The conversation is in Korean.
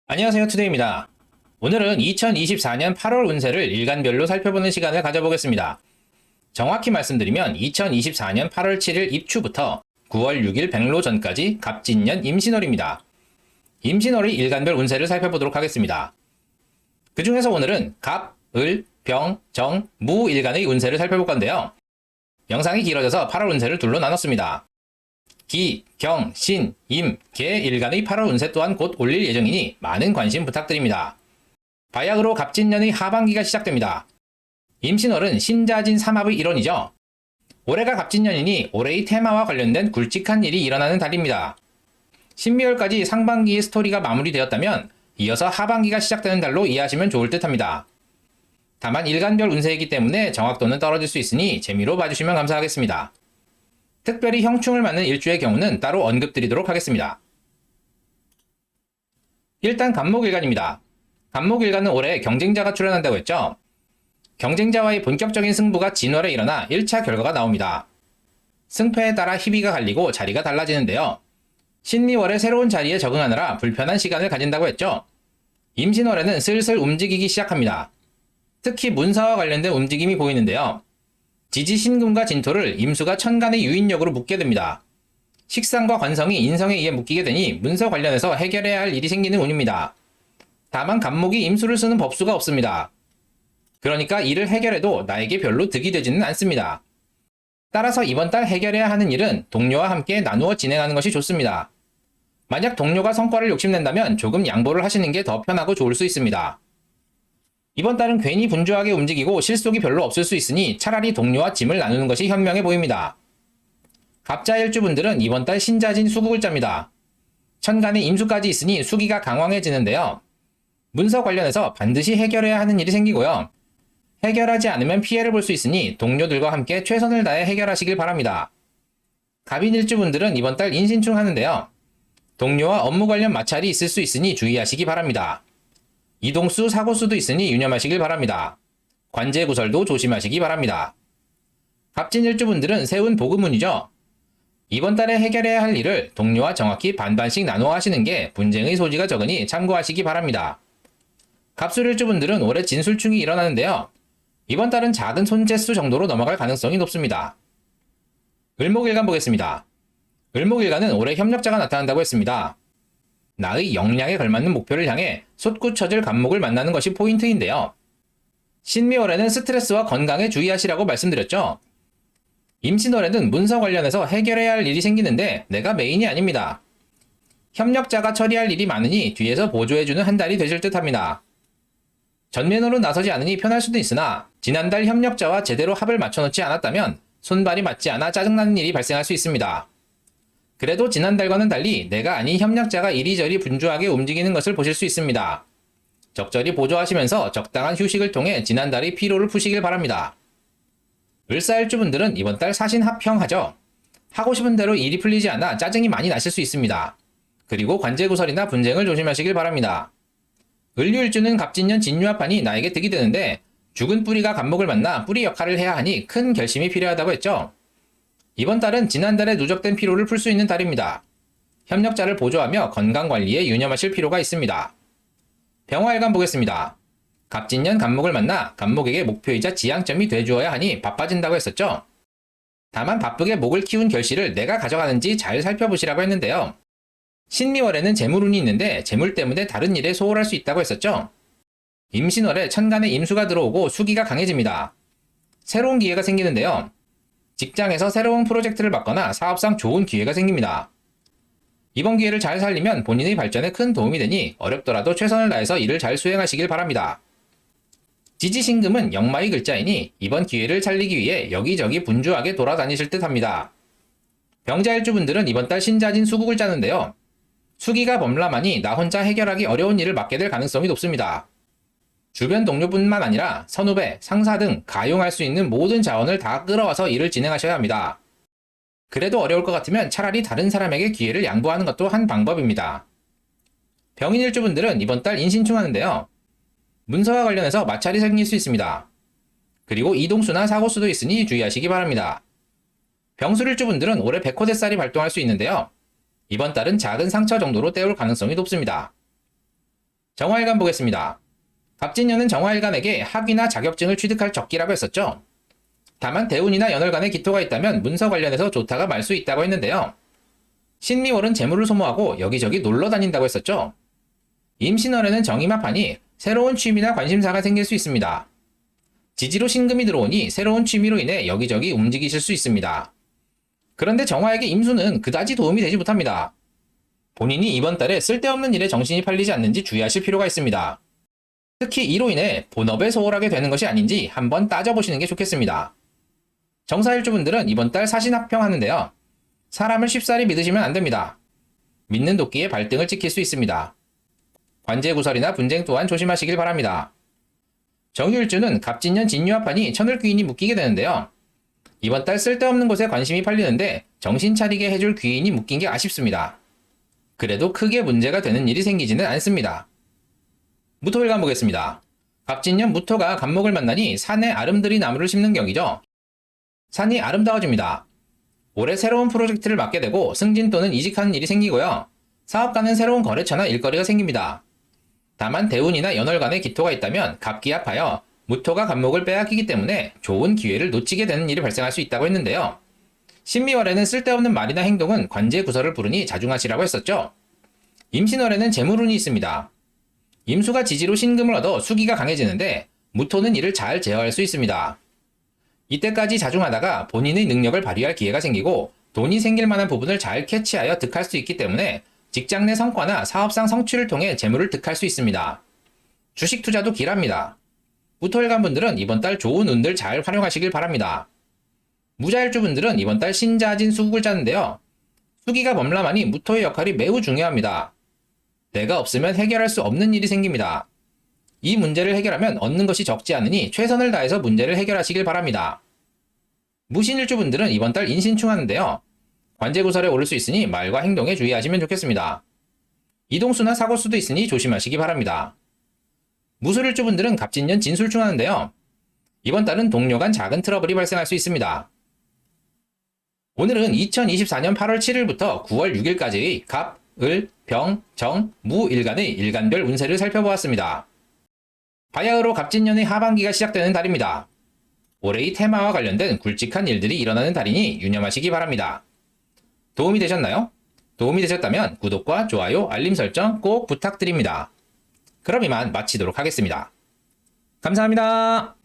안녕하세요, 투데이입니다. 오늘은 2024년 8월 운세를 일간별로 살펴보는 시간을 가져보겠습니다. 정확히 말씀드리면 2024년 8월 7일 입추부터 9월 6일 백로 전까지 갑진년 임신월입니다. 임신월의 일간별 운세를 살펴보도록 하겠습니다. 그 중에서 오늘은 갑, 을, 병, 정, 무 일간의 운세를 살펴볼 건데요. 영상이 길어져서 8월 운세를 둘로 나눴습니다. 기, 경, 신, 임, 개 일간의 8월 운세 또한 곧 올릴 예정이니 많은 관심 부탁드립니다. 바약으로 갑진년의 하반기가 시작됩니다. 임신월은 신자진 삼합의 일원이죠. 올해가 갑진년이니 올해의 테마와 관련된 굵직한 일이 일어나는 달입니다. 신미월까지 상반기의 스토리가 마무리되었다면 이어서 하반기가 시작되는 달로 이해하시면 좋을 듯합니다. 다만 일간별 운세이기 때문에 정확도는 떨어질 수 있으니 재미로 봐주시면 감사하겠습니다. 특별히 형충을 맞는 일주의 경우는 따로 언급드리도록 하겠습니다. 일단 갑목일간입니다. 갑목일간은 올해 경쟁자가 출현한다고 했죠. 경쟁자와의 본격적인 승부가 진월에 일어나 1차 결과가 나옵니다. 승패에 따라 희비가 갈리고 자리가 달라지는데요. 신미월의 새로운 자리에 적응하느라 불편한 시간을 가진다고 했죠. 임신월에는 슬슬 움직이기 시작합니다. 특히 문서와 관련된 움직임이 보이는데요. 지지신금과 진토를 임수가 천간의 유인력으로 묶게 됩니다. 식상과 관성이 인성에 의해 묶이게 되니 문서 관련해서 해결해야 할 일이 생기는 운입니다. 다만 갑목이 임수를 쓰는 법수가 없습니다. 그러니까 이를 해결해도 나에게 별로 득이 되지는 않습니다. 따라서 이번 달 해결해야 하는 일은 동료와 함께 나누어 진행하는 것이 좋습니다. 만약 동료가 성과를 욕심낸다면 조금 양보를 하시는 게 더 편하고 좋을 수 있습니다. 이번 달은 괜히 분주하게 움직이고 실속이 별로 없을 수 있으니 차라리 동료와 짐을 나누는 것이 현명해 보입니다. 갑자일주분들은 이번 달 신자진 수구글자입니다. 천간에 임수까지 있으니 수기가 강황해지는데요. 문서 관련해서 반드시 해결해야 하는 일이 생기고요. 해결하지 않으면 피해를 볼 수 있으니 동료들과 함께 최선을 다해 해결하시길 바랍니다. 갑인일주분들은 이번 달 인신충 하는데요. 동료와 업무 관련 마찰이 있을 수 있으니 주의하시기 바랍니다. 이동수, 사고수도 있으니 유념하시길 바랍니다. 관제 구설도 조심하시기 바랍니다. 갑진일주분들은 세운 복음운이죠. 이번 달에 해결해야 할 일을 동료와 정확히 반반씩 나누어 하시는 게 분쟁의 소지가 적으니 참고하시기 바랍니다. 갑술일주분들은 올해 진술충이 일어나는데요. 이번 달은 작은 손재수 정도로 넘어갈 가능성이 높습니다. 을목일간 보겠습니다. 을목일간은 올해 협력자가 나타난다고 했습니다. 나의 역량에 걸맞는 목표를 향해 솟구쳐질 갑목을 만나는 것이 포인트인데요. 신미월에는 스트레스와 건강에 주의하시라고 말씀드렸죠. 임신월에는 문서 관련해서 해결해야 할 일이 생기는데 내가 메인이 아닙니다. 협력자가 처리할 일이 많으니 뒤에서 보조해주는 한 달이 되실 듯합니다. 전면으로 나서지 않으니 편할 수도 있으나 지난달 협력자와 제대로 합을 맞춰놓지 않았다면 손발이 맞지 않아 짜증나는 일이 발생할 수 있습니다. 그래도 지난달과는 달리 내가 아닌 협력자가 이리저리 분주하게 움직이는 것을 보실 수 있습니다. 적절히 보조하시면서 적당한 휴식을 통해 지난달의 피로를 푸시길 바랍니다. 을사일주분들은 이번 달 사신합형하죠. 하고 싶은 대로 일이 풀리지 않아 짜증이 많이 나실 수 있습니다. 그리고 관제구설이나 분쟁을 조심하시길 바랍니다. 을류일주는 갑진년 진유합하니 나에게 득이 되는데 죽은 뿌리가 갑목을 만나 뿌리 역할을 해야 하니 큰 결심이 필요하다고 했죠. 이번 달은 지난달에 누적된 피로를 풀 수 있는 달입니다. 협력자를 보조하며 건강관리에 유념하실 필요가 있습니다. 병화일간 보겠습니다. 갑진년 갑목을 만나 갑목에게 목표이자 지향점이 돼주어야 하니 바빠진다고 했었죠. 다만 바쁘게 목을 키운 결실을 내가 가져가는지 잘 살펴보시라고 했는데요. 신미월에는 재물운이 있는데 재물 때문에 다른 일에 소홀할 수 있다고 했었죠. 임신월에 천간에 임수가 들어오고 수기가 강해집니다. 새로운 기회가 생기는데요. 직장에서 새로운 프로젝트를 맡거나 사업상 좋은 기회가 생깁니다. 이번 기회를 잘 살리면 본인의 발전에 큰 도움이 되니 어렵더라도 최선을 다해서 일을 잘 수행하시길 바랍니다. 지지신금은 역마의 글자이니 이번 기회를 살리기 위해 여기저기 분주하게 돌아다니실 듯 합니다. 병자일주분들은 이번 달 신자진 수구글자인데요. 수기가 범람하니 나 혼자 해결하기 어려운 일을 맡게 될 가능성이 높습니다. 주변 동료뿐만 아니라 선후배, 상사 등 가용할 수 있는 모든 자원을 다 끌어와서 일을 진행하셔야 합니다. 그래도 어려울 것 같으면 차라리 다른 사람에게 기회를 양보하는 것도 한 방법입니다. 병인일주분들은 이번 달 인신충 하는데요. 문서와 관련해서 마찰이 생길 수 있습니다. 그리고 이동수나 사고수도 있으니 주의하시기 바랍니다. 병술일주분들은 올해 백호대살이 발동할 수 있는데요. 이번 달은 작은 상처 정도로 때울 가능성이 높습니다. 정화일간 보겠습니다. 갑진년은 정화일간에게 학위나 자격증을 취득할 적기라고 했었죠. 다만 대운이나 연월간에 기토가 있다면 문서 관련해서 좋다가 말 수 있다고 했는데요. 신미월은 재물을 소모하고 여기저기 놀러 다닌다고 했었죠. 임신월에는 정임합하니 새로운 취미나 관심사가 생길 수 있습니다. 지지로 신금이 들어오니 새로운 취미로 인해 여기저기 움직이실 수 있습니다. 그런데 정화에게 임수는 그다지 도움이 되지 못합니다. 본인이 이번 달에 쓸데없는 일에 정신이 팔리지 않는지 주의하실 필요가 있습니다. 특히 이로 인해 본업에 소홀하게 되는 것이 아닌지 한번 따져보시는 게 좋겠습니다. 정사일주분들은 이번 달 사신합평하는데요. 사람을 쉽사리 믿으시면 안 됩니다. 믿는 도끼에 발등을 찍힐 수 있습니다. 관제구설이나 분쟁 또한 조심하시길 바랍니다. 정유일주는 갑진년 진유합하니 천을귀인이 묶이게 되는데요. 이번 달 쓸데없는 곳에 관심이 팔리는데 정신 차리게 해줄 귀인이 묶인 게 아쉽습니다. 그래도 크게 문제가 되는 일이 생기지는 않습니다. 무토일간 보겠습니다. 갑진년 무토가 갑목을 만나니 산에 아름드리 나무를 심는 격이죠. 산이 아름다워집니다. 올해 새로운 프로젝트를 맡게 되고 승진 또는 이직하는 일이 생기고요. 사업가는 새로운 거래처나 일거리가 생깁니다. 다만 대운이나 연월간에 기토가 있다면 갑기합하여 무토가 갑목을 빼앗기기 때문에 좋은 기회를 놓치게 되는 일이 발생할 수 있다고 했는데요. 신미월에는 쓸데없는 말이나 행동은 관제구설을 부르니 자중하시라고 했었죠. 임신월에는 재물운이 있습니다. 임수가 지지로 신금을 얻어 수기가 강해지는데 무토는 이를 잘 제어할 수 있습니다. 이때까지 자중하다가 본인의 능력을 발휘할 기회가 생기고 돈이 생길 만한 부분을 잘 캐치하여 득할 수 있기 때문에 직장 내 성과나 사업상 성취를 통해 재물을 득할 수 있습니다. 주식 투자도 길합니다. 무토일간 분들은 이번 달 좋은 운들 잘 활용하시길 바랍니다. 무자일주 분들은 이번 달 신자진 수국을 짜는데요. 수기가 범람하니 무토의 역할이 매우 중요합니다. 내가 없으면 해결할 수 없는 일이 생깁니다. 이 문제를 해결하면 얻는 것이 적지 않으니 최선을 다해서 문제를 해결하시길 바랍니다. 무신일주 분들은 이번 달 인신충하는데요. 관제구설에 오를 수 있으니 말과 행동에 주의하시면 좋겠습니다. 이동수나 사고수도 있으니 조심하시기 바랍니다. 무술일주 분들은 갑진년 진술충하는데요. 이번 달은 동료 간 작은 트러블이 발생할 수 있습니다. 오늘은 2024년 8월 7일부터 9월 6일까지의 갑, 을, 병, 정, 무 일간의 일간별 운세를 살펴보았습니다. 바야흐로 갑진년의 하반기가 시작되는 달입니다. 올해의 테마와 관련된 굵직한 일들이 일어나는 달이니 유념하시기 바랍니다. 도움이 되셨나요? 도움이 되셨다면 구독과 좋아요, 알림 설정 꼭 부탁드립니다. 그럼 이만 마치도록 하겠습니다. 감사합니다.